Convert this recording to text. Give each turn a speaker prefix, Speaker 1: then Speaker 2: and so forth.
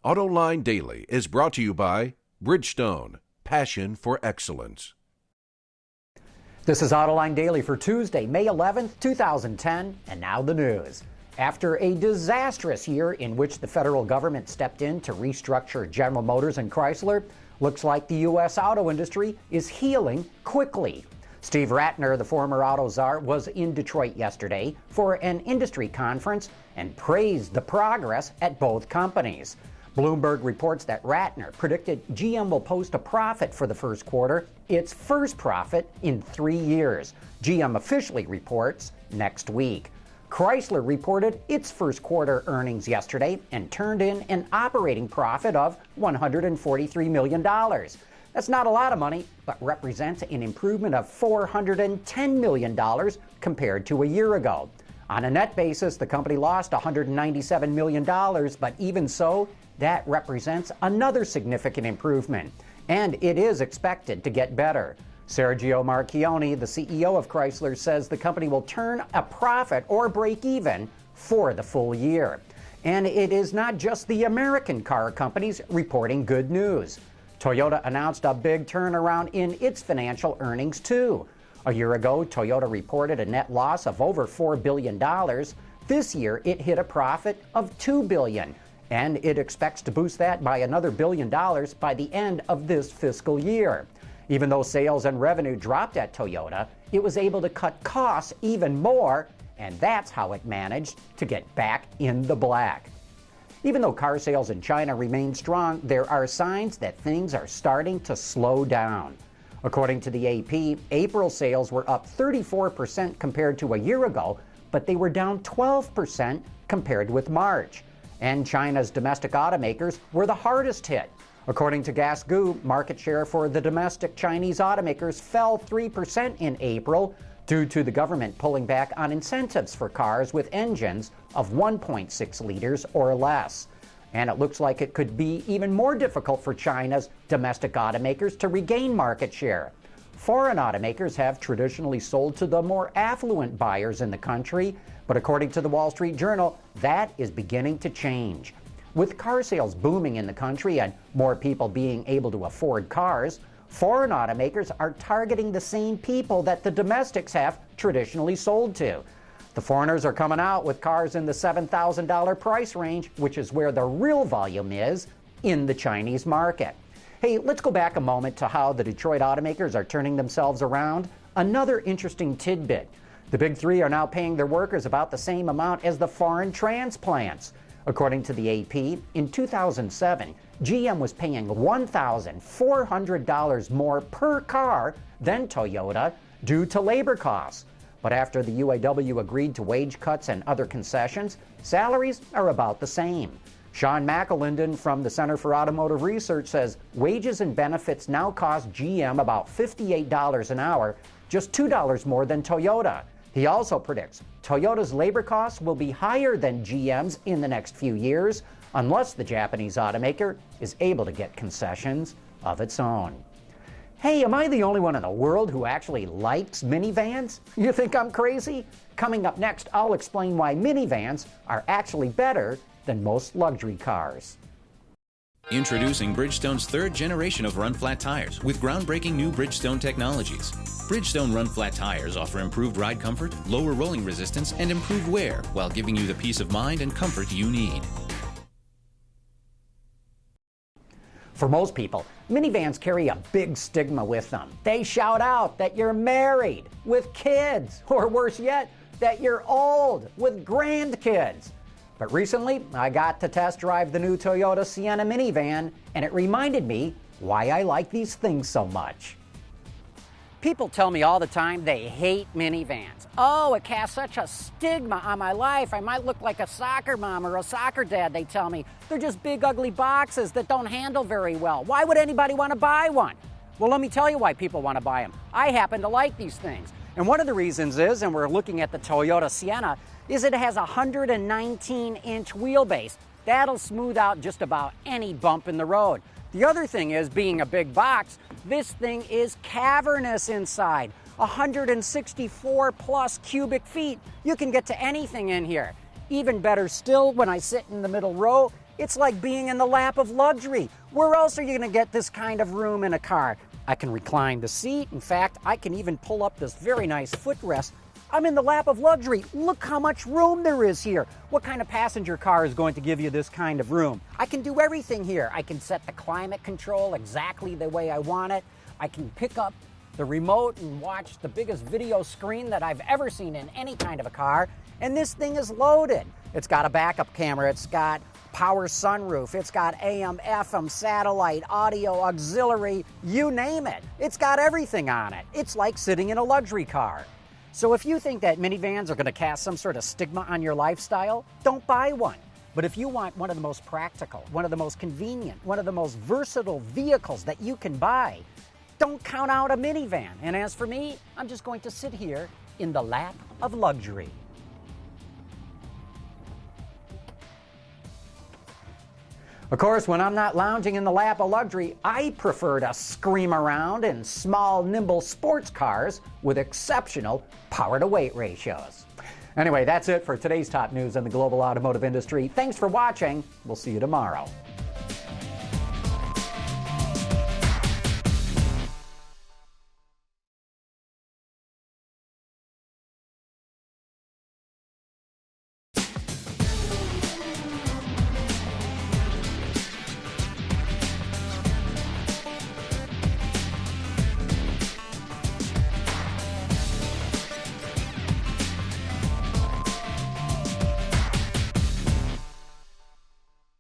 Speaker 1: Autoline Daily is brought to you by Bridgestone, passion for excellence.
Speaker 2: This is Autoline Daily for Tuesday, May 11th, 2010, and now the news. After a disastrous year in which the federal government stepped in to restructure General Motors and Chrysler, looks like the U.S. auto industry is healing quickly. Steve Ratner, the former auto czar, was in Detroit yesterday for an industry conference and praised the progress at both companies. Bloomberg reports that Ratner predicted GM will post a profit for the first quarter, its first profit in 3 years. GM officially reports next week. Chrysler reported its first quarter earnings yesterday and turned in an operating profit of $143 million. That's not a lot of money, but represents an improvement of $410 million compared to a year ago. On a net basis, the company lost $197 million, but even so, that represents another significant improvement, and it is expected to get better. Sergio Marchionne, the CEO of Chrysler, says the company will turn a profit or break even for the full year. And it is not just the American car companies reporting good news. Toyota announced a big turnaround in its financial earnings, too. A year ago, Toyota reported a net loss of over $4 billion. This year, it hit a profit of $2 billion. And it expects to boost that by another $1 billion by the end of this fiscal year. Even though sales and revenue dropped at Toyota, it was able to cut costs even more, and that's how it managed to get back in the black. Even though car sales in China remain strong, there are signs that things are starting to slow down. According to the AP, April sales were up 34% compared to a year ago, but they were down 12% compared with March. And China's domestic automakers were the hardest hit. According to Gasgoo, market share for the domestic Chinese automakers fell 3% in April due to the government pulling back on incentives for cars with engines of 1.6 liters or less. And it looks like it could be even more difficult for China's domestic automakers to regain market share. Foreign automakers have traditionally sold to the more affluent buyers in the country, but according to the Wall Street Journal, that is beginning to change. With car sales booming in the country and more people being able to afford cars, foreign automakers are targeting the same people that the domestics have traditionally sold to. The foreigners are coming out with cars in the $7,000 price range, which is where the real volume is in the Chinese market. Hey, let's go back a moment to how the Detroit automakers are turning themselves around. Another interesting tidbit. The big three are now paying their workers about the same amount as the foreign transplants. According to the AP, in 2007, GM was paying $1,400 more per car than Toyota due to labor costs. But after the UAW agreed to wage cuts and other concessions, salaries are about the same. Sean McAlinden from the Center for Automotive Research says wages and benefits now cost GM about $58 an hour, just $2 more than Toyota. He also predicts Toyota's labor costs will be higher than GM's in the next few years unless the Japanese automaker is able to get concessions of its own. Hey, am I the only one in the world who actually likes minivans? You think I'm crazy? Coming up next, I'll explain why minivans are actually better than most luxury cars.
Speaker 3: Introducing Bridgestone's third generation of run-flat tires with groundbreaking new Bridgestone technologies. Bridgestone run-flat tires offer improved ride comfort, lower rolling resistance, and improved wear while giving you the peace of mind and comfort you need.
Speaker 2: For most people, minivans carry a big stigma with them. They shout out that you're married with kids, or worse yet, that you're old with grandkids. But recently, I got to test drive the new Toyota Sienna minivan, and it reminded me why I like these things so much. People tell me all the time they hate minivans. Oh, it casts such a stigma on my life. I might look like a soccer mom or a soccer dad, they tell me. They're just big, ugly boxes that don't handle very well. Why would anybody want to buy one? Well, let me tell you why people want to buy them. I happen to like these things. And one of the reasons is, and we're looking at the Toyota Sienna, is it has a 119-inch wheelbase. That'll smooth out just about any bump in the road. The other thing is, being a big box, this thing is cavernous inside. 164 plus cubic feet. You can get to anything in here. Even better still, when I sit in the middle row, It's like being in the lap of luxury. Where else are you going to get this kind of room in a car? I can recline the seat. In fact, I can even pull up this very nice footrest. I'm in the lap of luxury. Look how much room there is here. What kind of passenger car is going to give you this kind of room? I can do everything here. I can set the climate control exactly the way I want it. I can pick up the remote and watch the biggest video screen that I've ever seen in any kind of a car. And this thing is loaded. It's got a backup camera. It's got power sunroof. It's got AM, FM, satellite, audio, auxiliary, you name it. It's got everything on it. It's like sitting in a luxury car. So if you think that minivans are going to cast some sort of stigma on your lifestyle, don't buy one. But if you want one of the most practical, one of the most convenient, one of the most versatile vehicles that you can buy, don't count out a minivan. And as for me, I'm just going to sit here in the lap of luxury. Of course, when I'm not lounging in the lap of luxury, I prefer to scream around in small, nimble sports cars with exceptional power-to-weight ratios. Anyway, that's it for today's top news in the global automotive industry. Thanks for watching. We'll see you tomorrow.